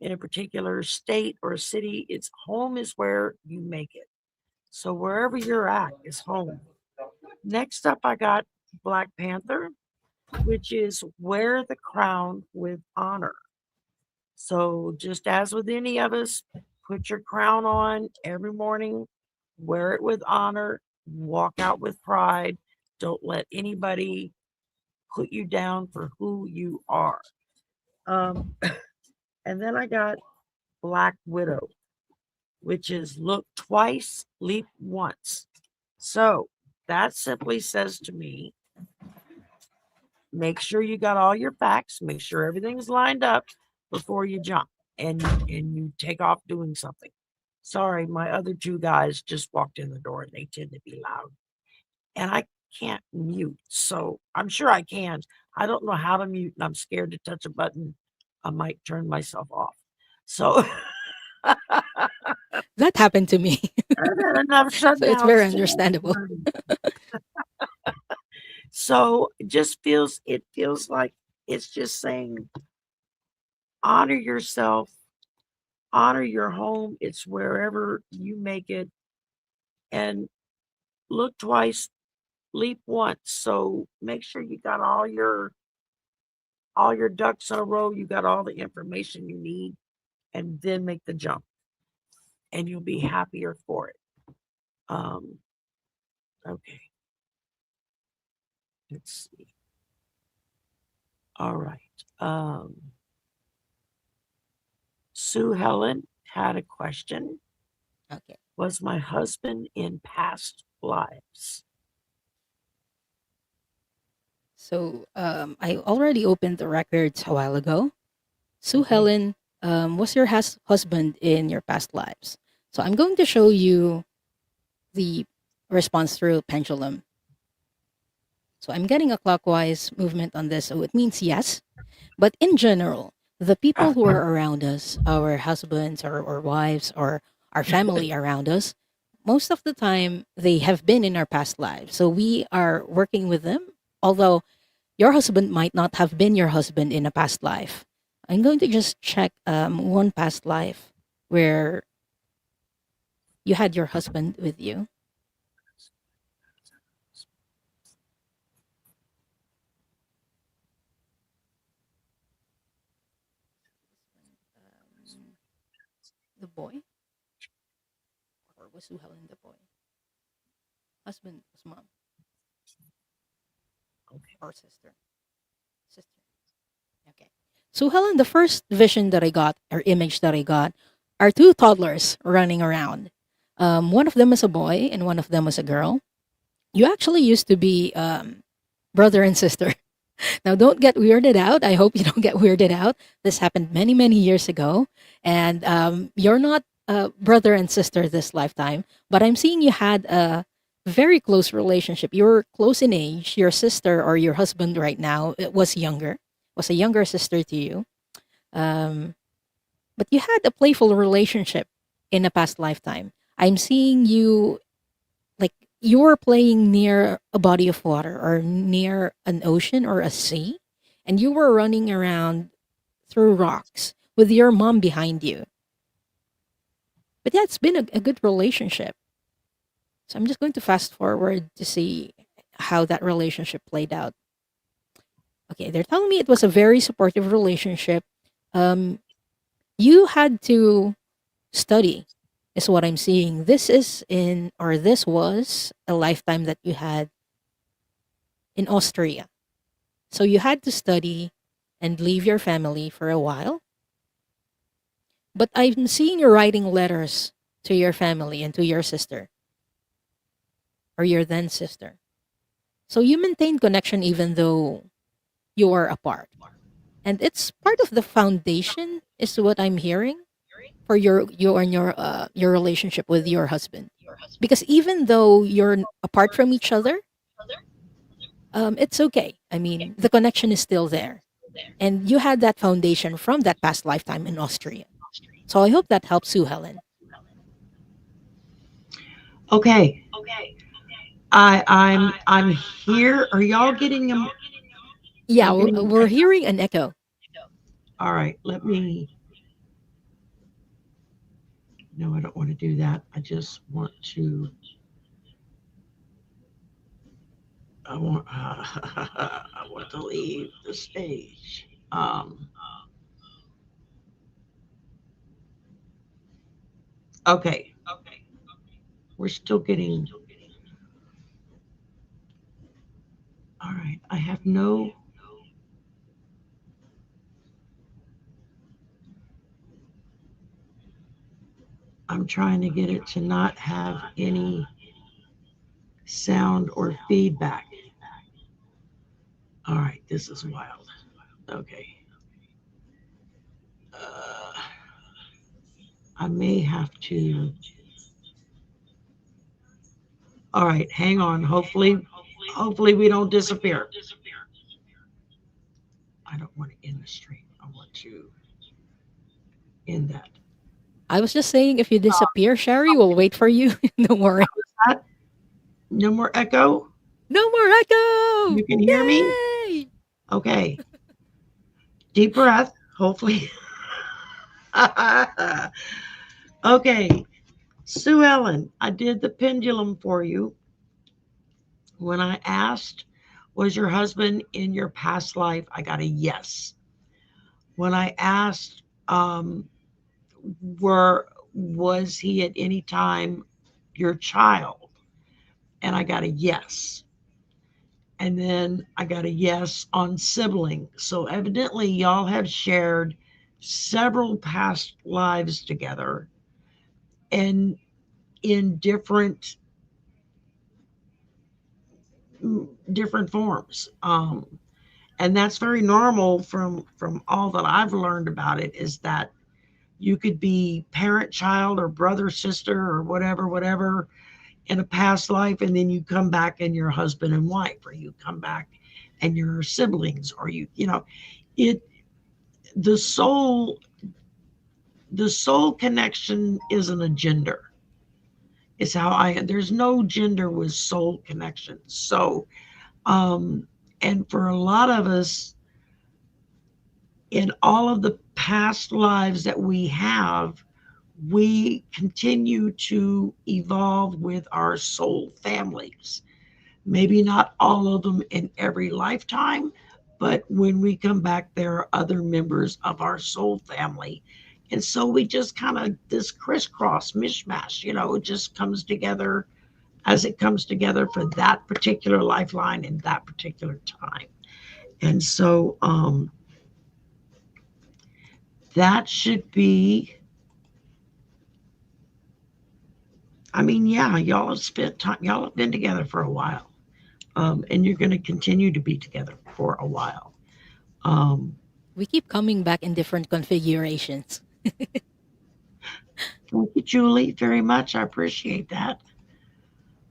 in a particular state or city. It's home is where you make it. So wherever you're at is home. Next up, I got Black Panther, which is wear the crown with honor. So just as with any of us, put your crown on every morning, wear it with honor, walk out with pride. Don't let anybody put you down for who you are. Um, and then I got Black Widow, which is look twice, leap once. So that simply says to me, make sure you got all your facts, make sure everything's lined up before you jump and you take off doing something. Sorry, my other two guys just walked in the door and they tend to be loud. And I can't mute. So I'm sure I can. I don't know how to mute and I'm scared to touch a button. I might turn myself off. So That happened to me. I've had enough So it's very shutdowns to understandable. learn. So it feels like it's just saying honor yourself, honor your home. It's wherever you make it. And look twice, leap once. So make sure you got all your ducks in a row, you got all the information you need, and then make the jump. And you'll be happier for it. Um, okay. Let's see. All right. Sue Helen had a question. Okay. Was my husband in past lives? So I already opened the records a while ago. Sue Okay. Helen was your husband in your past lives. So I'm going to show you the response through pendulum. So I'm getting a clockwise movement on this. So it means yes. But in general, the people who are around us, our husbands or wives or our family around us, most of the time they have been in our past lives. So we are working with them. Although your husband might not have been your husband in a past life. I'm going to just check one past life where you had your husband with you. The boy? Or was Sue Helen the boy? Husband was mom Okay. or sister? Sister. Okay. So Helen, the first vision that I got or image that I got are two toddlers running around. One of them is a boy and one of them is a girl. You actually used to be brother and sister. Now, don't get weirded out. I hope you don't get weirded out. This happened many, many years ago. And you're not brother and sister this lifetime, but I'm seeing you had a very close relationship. You're close in age. Your sister or your husband right now was younger, was a younger sister to you. Um, but you had a playful relationship in a past lifetime. I'm seeing you like you were playing near a body of water or near an ocean or a sea, and you were running around through rocks with your mom behind you. But yeah, it's been a good relationship. So I'm just going to fast forward to see how that relationship played out. Okay, they're telling me it was a very supportive relationship. Um, you had to study, is what I'm seeing. This is in, or this was a lifetime that you had in Austria. So you had to study and leave your family for a while. But I'm seeing you writing letters to your family and to your sister or your then sister. So you maintained connection even though you are apart. And it's part of the foundation, is what I'm hearing, for your relationship with your husband. Because even though you're apart from each other, it's okay. I mean, the connection is still there. And you had that foundation from that past lifetime in Austria. So I hope that helps you, Helen. Okay. I'm here. Are y'all getting them? Yeah, Y'all getting? we're hearing an echo. All right. Let me. No, I don't want to do that. I just want to. I want. I want to leave the stage. Okay, we're still getting. All right, I have no. I'm trying to get it to not have any sound or feedback. All right, this is wild. Okay. Uh, I may have to. All right, hang on. Hopefully we don't disappear. I don't want to end the stream. I want to end that. I was just saying, if you disappear, Sherry, we'll wait for you. Don't worry. That, no more echo. No more echo. You can hear me. Yay! Okay. Deep breath. Hopefully. Okay. Sue Ellen, I did the pendulum for you. When I asked, was your husband in your past life? I got a yes. When I asked, was he at any time your child? And I got a yes. And then I got a yes on sibling. So evidently, y'all have shared several past lives together and in different forms. And that's very normal from all that I've learned about it, is that you could be parent child or brother sister or whatever in a past life, and then you come back and you're husband and wife, or you come back and you're siblings, or it the soul the soul connection isn't a gender. It's how there's no gender with soul connection. So and for a lot of us, in all of the past lives that we have, we continue to evolve with our soul families. Maybe not all of them in every lifetime, but when we come back, there are other members of our soul family. And so we just kind of, this crisscross mishmash, it just comes together as it comes together for that particular lifeline in that particular time. And so that should be, I mean, yeah, y'all have spent time, y'all have been together for a while. And you're going to continue to be together for a while. We keep coming back in different configurations. Thank you, Julie, very much. I appreciate that.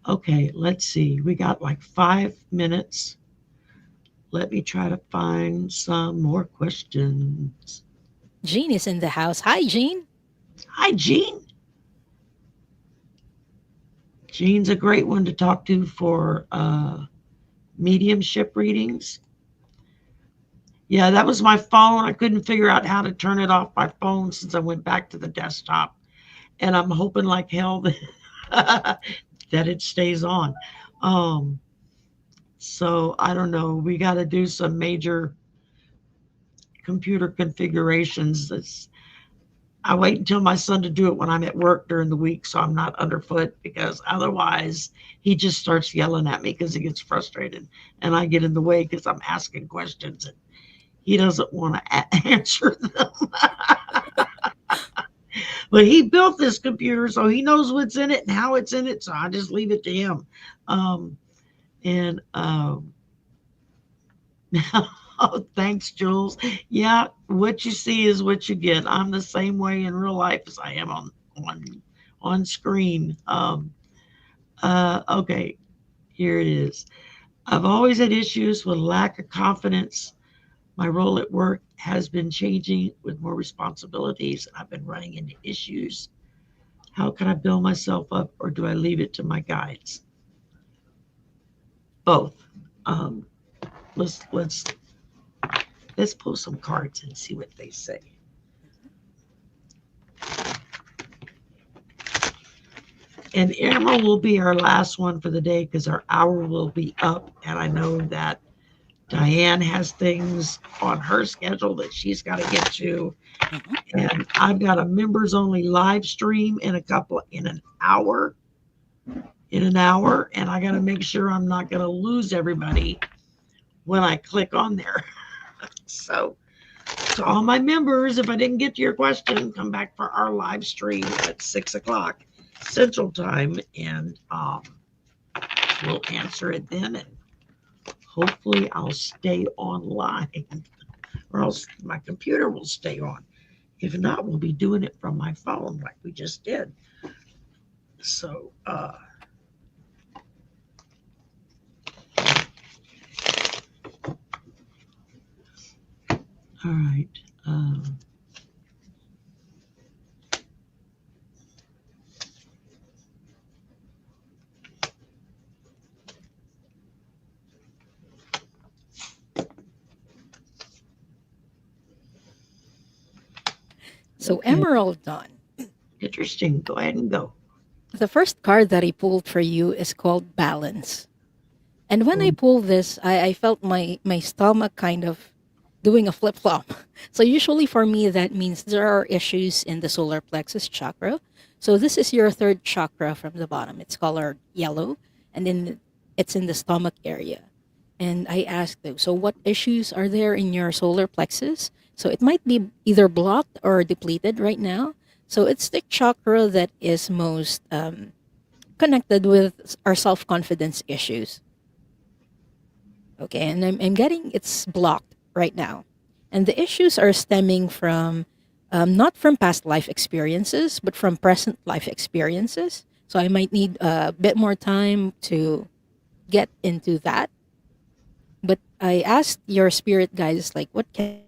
Okay, let's see. We got like 5 minutes. Let me try to find some more questions. Jean is in the house. Hi, Jean. Hi, Jean. Jean's a great one to talk to for mediumship readings. Yeah, that was my phone. I couldn't figure out how to turn it off my phone since I went back to the desktop. And I'm hoping like hell that, that it stays on. So I don't know. We got to do some major computer configurations. I wait until my son to do it when I'm at work during the week, so I'm not underfoot, because otherwise he just starts yelling at me because he gets frustrated and I get in the way because I'm asking questions and he doesn't want to answer them. But he built this computer, so he knows what's in it and how it's in it, so I just leave it to him. And oh, thanks, Jules. Yeah, what you see is what you get. I'm the same way in real life as I am on screen. Okay, here it is. I've always had issues with lack of confidence. My role at work has been changing with more responsibilities. I've been running into issues. How can I build myself up, or do I leave it to my guides? Both. Let's pull some cards and see what they say. And Emerald will be our last one for the day because our hour will be up. And I know that Diane has things on her schedule that she's got to get to. Mhm. And I've got a members only live stream in an hour. And I got to make sure I'm not going to lose everybody when I click on there. So, to all my members, if I didn't get to your question, come back for our live stream at 6 o'clock Central Time, and we'll answer it then. And hopefully, I'll stay online, or else my computer will stay on. If not, we'll be doing it from my phone like we just did. So, all right. So, Okay. Emerald Dawn, Interesting. Go ahead and go. the first card that I pulled for you is called Balance. And when I pulled this, I felt my stomach kind of doing a flip flop. So usually for me, that means there are issues in the solar plexus chakra. So this is your third chakra from the bottom. It's colored yellow, and then it's in the stomach area. And I asked them, so what issues are there in your solar plexus? So it might be either blocked or depleted right now. So it's the chakra that is most connected with our self confidence issues. Okay, and I'm getting it's blocked right now. And the issues are stemming from not from past life experiences, but from present life experiences. So I might need a bit more time to get into that. But I asked your spirit guides, like, what can I do?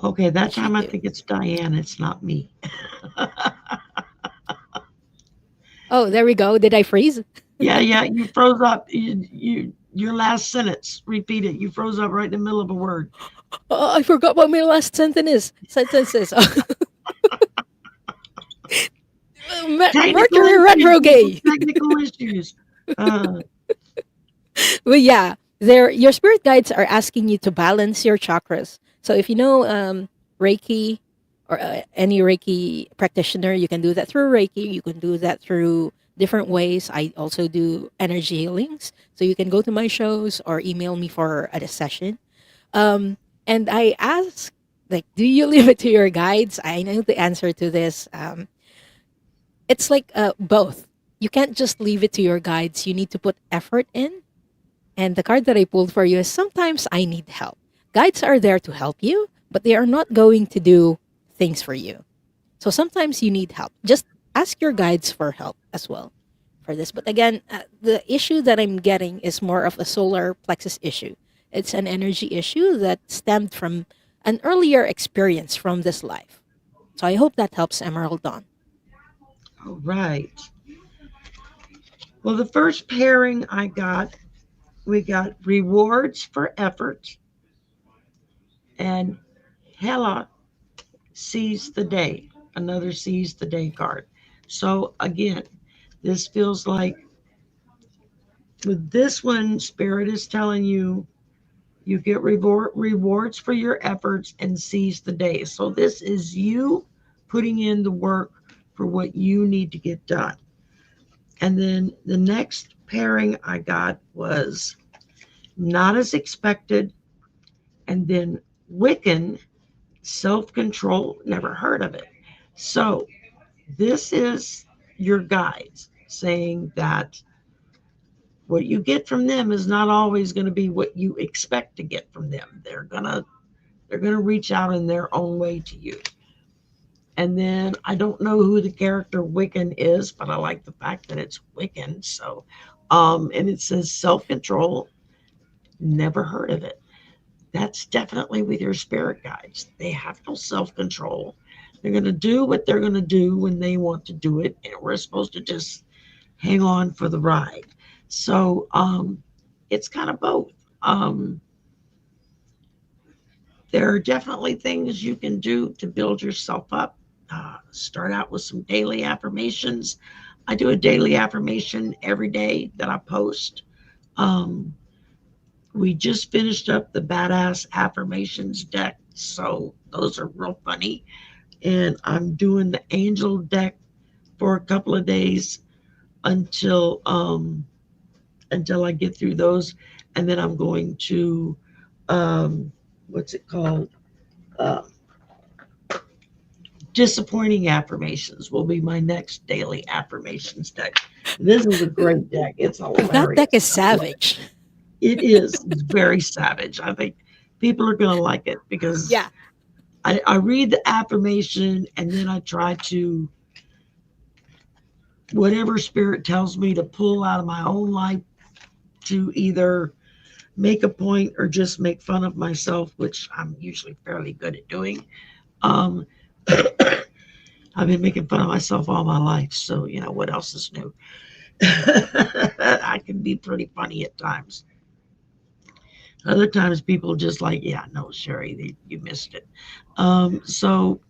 Okay, that time I think it's Diane. It's not me. Oh, there we go. Did I freeze? Yeah, you froze up. Your last sentence. Repeat it. You froze up right in the middle of a word. Oh, I forgot what my last sentence is. Technical Mercury issues. retrograde. Technical issues. Uh, Well, yeah, your spirit guides are asking you to balance your chakras. So if you know Reiki or any Reiki practitioner, you can do that through Reiki. You can do that through different ways. I also do energy healings, so you can go to my shows or email me for a session. And I ask, like, do you leave it to your guides? I know the answer to this. It's like both. You can't just leave it to your guides. You need to put effort in, and the card that I pulled for you is sometimes I need help. Guides are there to help you, but they are not going to do things for you. So sometimes you need help. Just ask your guides for help as well for this. But again, the issue that I'm getting is more of a solar plexus issue. It's an energy issue that stemmed from an earlier experience from this life. So I hope that helps, Emerald Dawn. all right. Well, the first pairing we got rewards for effort, and Hella sees the day. Another sees the day card. So again, this feels like with this one, Spirit is telling you you get rewards for your efforts and seize the day. So this is you putting in the work for what you need to get done. And then the next pairing I got was not as expected, and then Wiccan, self control, never heard of it. So this is your guides saying that what you get from them is not always going to be what you expect to get from them. They're gonna reach out in their own way to you. And then I don't know who the character Wiccan is, but I like the fact that it's Wiccan. So, and it says self control. Never heard of it. That's definitely with your spirit guides. They have no self control. They're going to do what they're going to do when they want to do it, and we're supposed to just hang on for the ride. So it's kind of both. Um, there are definitely things you can do to build yourself up. start out with some daily affirmations. I do a daily affirmation every day that I post. Um, we just finished up the Badass Affirmations deck, so those are real funny. And I'm doing the Angel deck for a couple of days until until I get through those, and then I'm going to what's it called? Uh, Disappointing affirmations will be my next daily affirmations deck. This is a great deck. It's That deck hilarious. is savage. It is. It's very savage. I think people are going to like it because Yeah. I read the affirmation and then I try to, whatever spirit tells me to pull out of my own life to either make a point or just make fun of myself, which I'm usually fairly good at doing. Um, I've been making fun of myself all my life, so you know what else is new. I can be pretty funny at times. Other times, people just like, yeah, no, Sherry, you missed it. So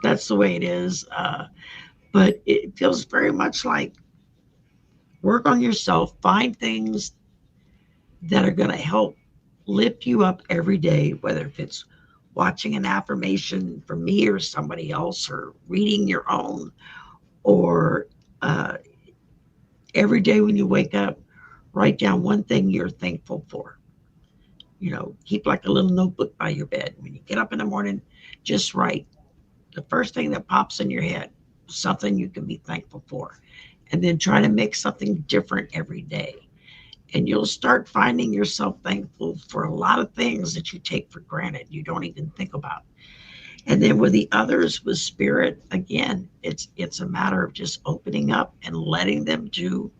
that's the way it is. But it feels very much like work on yourself, find things that are going to help lift you up every day, whether if it's watching an affirmation from me or somebody else, or reading your own, or uh, every day when you wake up, write down one thing you're thankful for. You know, keep like a little notebook by your bed. When you get up in the morning, just write the first thing that pops in your head, something you can be thankful for. And then try to make something different every day. And you'll start finding yourself thankful for a lot of things that you take for granted, you don't even think about. And then with the others, with spirit, again, it's a matter of just opening up and letting them do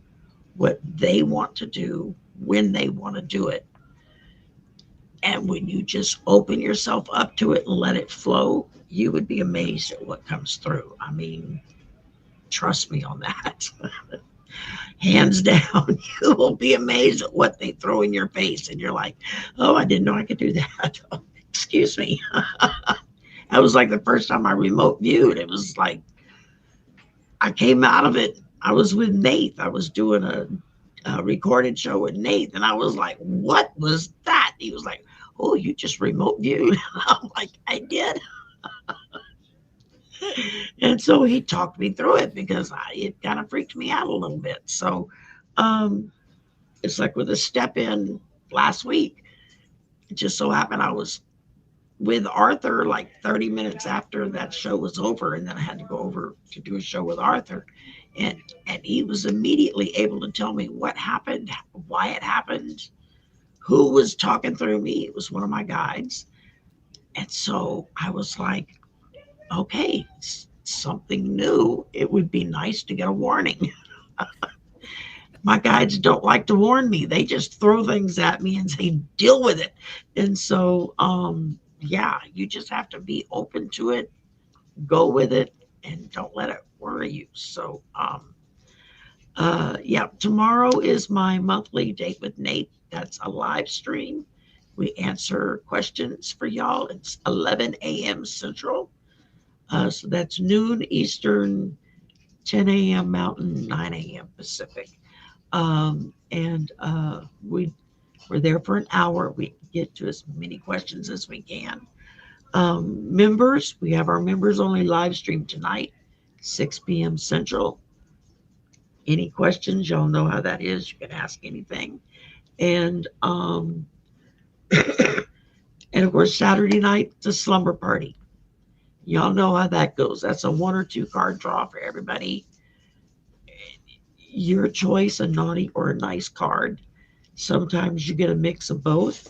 what they want to do when they want to do it. And when you just open yourself up to it and let it flow, you would be amazed at what comes through. I mean, trust me on that. Hands down, you will be amazed at what they throw in your face. And you're like, oh, I didn't know I could do that. Oh, excuse me. That was like the first time I remote viewed. It was like I came out of it. I was with Nate. I was doing a recorded show with Nate. And I was like, what was that? He was like, oh, you just remote viewed. I'm like, I did. And so he talked me through it because it kind of freaked me out a little bit. So um, it's like with a step in last week, it just so happened I was with Arthur like 30 minutes after that show was over. And then I had to go over to do a show with Arthur. And he was immediately able to tell me what happened, why it happened, who was talking through me. It was one of my guides. And so I was like, okay, something new. It would be nice to get a warning. My guides don't like to warn me. They just throw things at me and say, deal with it. And so, yeah, you just have to be open to it, go with it, and don't let it worry you. So, yeah, tomorrow is my monthly date with Nate. That's a live stream. We answer questions for y'all. It's 11 a.m. Central. So that's noon Eastern, 10 a.m. Mountain, 9 a.m. Pacific. And we're there for an hour. We get to as many questions as we can. Members, we have our members only live stream tonight, 6 p.m. Central. Any questions, y'all know how that is. You can ask anything. And and of course, Saturday night, the slumber party. Y'all know how that goes. That's a 1 or 2 card draw for everybody. Your choice, a naughty or a nice card. Sometimes you get a mix of both.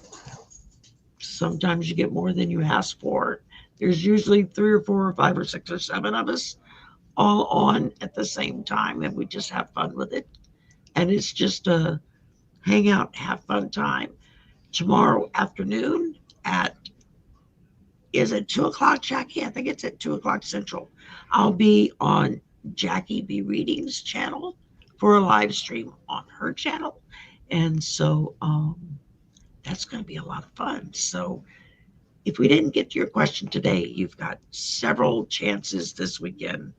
Sometimes you get more than you ask for. There's usually 3 or 4 or 5 or 6 or 7 of us all on at the same time, and we just have fun with it. And it's just a hang out, have fun time. Tomorrow afternoon at, is it 2 o'clock, Jackie? I think it's at 2 o'clock Central. I'll be on Jackie B Readings channel for a live stream on her channel. And so that's going to be a lot of fun. So if we didn't get to your question today, you've got several chances this weekend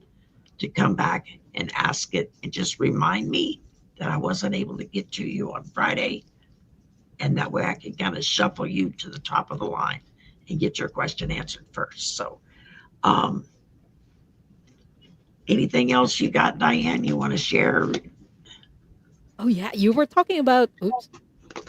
to come back and ask it, and just remind me that I wasn't able to get to you on Friday. And that way I can kind of shuffle you to the top of the line and get your question answered first. So, um, anything else you got, Diane, you want to share? Oh yeah, you were talking about oops.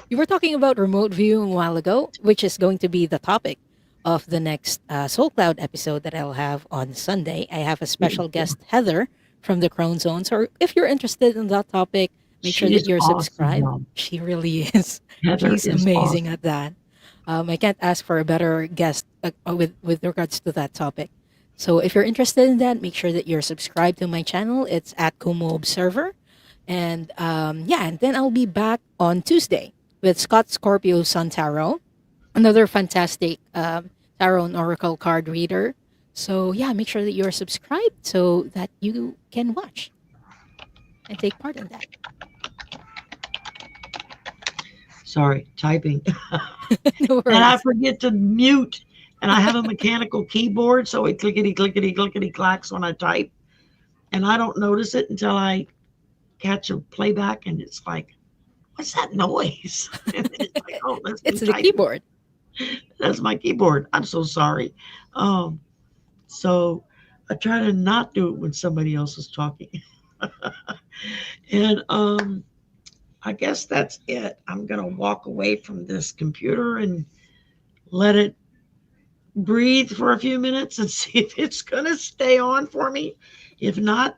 You were talking about remote viewing a while ago, which is going to be the topic of the next Soul Cloud episode that I'll have on Sunday. I have a special guest, Heather from the Crown Zone. So if you're interested in that topic, make sure She that is you're awesome, subscribed. Mom. She really is. Heather She's is amazing awesome. at that. I can't ask for a better guest with regards to that topic. So if you're interested in that, make sure that you're subscribed to my channel. It's at Kumo Observer. And yeah, and then I'll be back on Tuesday with Scott Scorpio Sun Tarot, another fantastic tarot and oracle card reader. So yeah, make sure that you're subscribed so that you can watch and take part in that. Sorry, typing. No And I worries. forget to mute. And I have a mechanical keyboard, so it clickety, clickety, clickety clacks when I type. And I don't notice it until I catch a playback, and it's like, what's that noise? And it's like, oh, that's me It's the typing. keyboard. That's my keyboard. I'm so sorry. Um, so I try to not do it when somebody else is talking. And I guess that's it. I'm gonna walk away from this computer and let it breathe for a few minutes and see if it's gonna stay on for me. If not,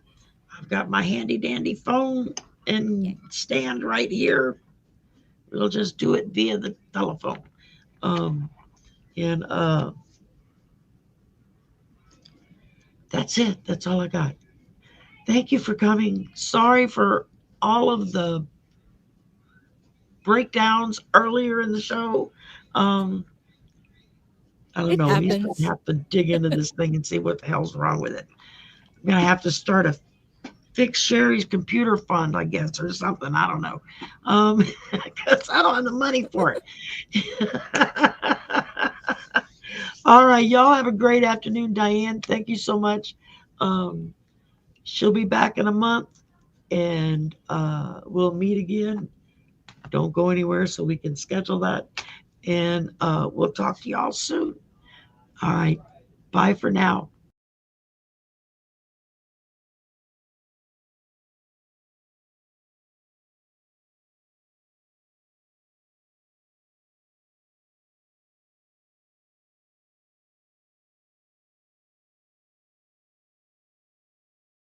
I've got my handy dandy phone Yeah. and stand right here. We'll just do it via the telephone. Um, and that's it. That's all I got. Thank you for coming. Sorry for all of the breakdowns earlier in the show. Um, I don't It know. He's going to happens. have to dig into this thing and see what the hell's wrong with it. I'm going to have to start a fix Sherry's computer fund, I guess, or something. I don't know. Because I don't have the money for it. All right. Y'all have a great afternoon, Diane. Thank you so much. Um, she'll be back in a month, and we'll meet again. Don't go anywhere so we can schedule that. And we'll talk to y'all soon. All right. Bye for now.